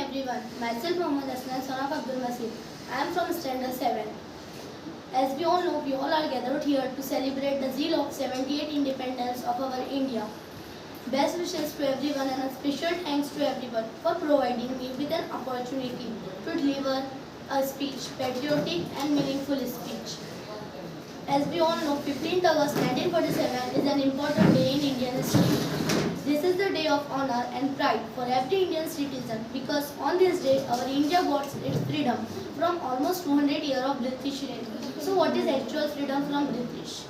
everyone. Myself Mohammad Aslan, son of Abdul Masih. I am from Standard 7. As we all know, we all are gathered here to celebrate the zeal of 78 independence of our India. Best wishes to everyone and a special thanks to everyone for providing me with an opportunity to deliver a speech, patriotic and meaningful speech. As we all know, 15th August 1947 is an important day in Indian history. This is the day of honor and pride for every Indian citizen because on this day our India got its freedom from almost 200 years of British reign. So what is actual freedom from British?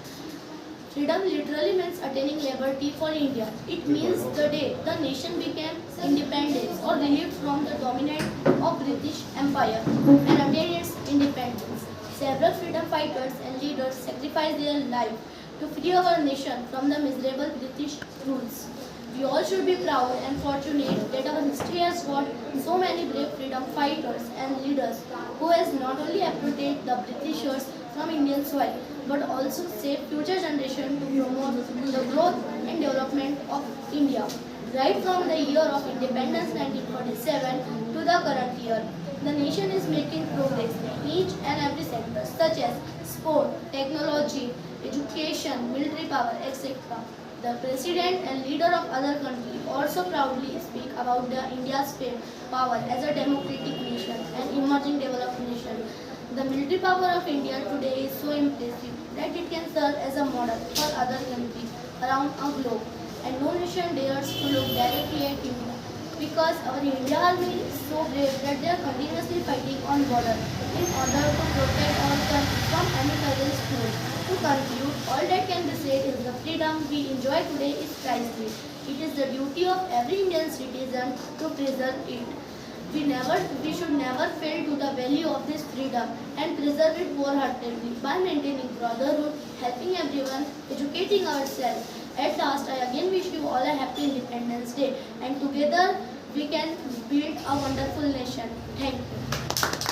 Freedom literally means attaining liberty for India. It means the day the nation became independent or relieved from the dominance of British Empire and attained its independence. Several freedom fighters and leaders sacrificed their life to free our nation from the miserable British rules. We all should be proud and fortunate that our history has got so many brave freedom fighters and leaders who has not only protected the Britishers from Indian soil but also saved future generations to promote the growth and development of India. Right from the year of independence 1947 to the current year, the nation is making progress in each and every sector such as sport, technology, education, military power, etc. The president and leader of other countries also proudly speak about the India's power as a democratic nation and emerging developed nation. The military power of India today is so impressive that it can serve as a model for other countries around our globe, and no nation dares to look directly at India because our India army is so brave that they are continuously fighting on border in order to protect our country from any terrorist threat. To conclude, all that can be said is the freedom we enjoy today is priceless. It is the duty of every Indian citizen to preserve it. We should never fail to the value of this freedom and preserve it wholeheartedly by maintaining brotherhood, helping everyone, educating ourselves. At last, I again wish you all a happy Independence Day and together we can build a wonderful nation. Thank you.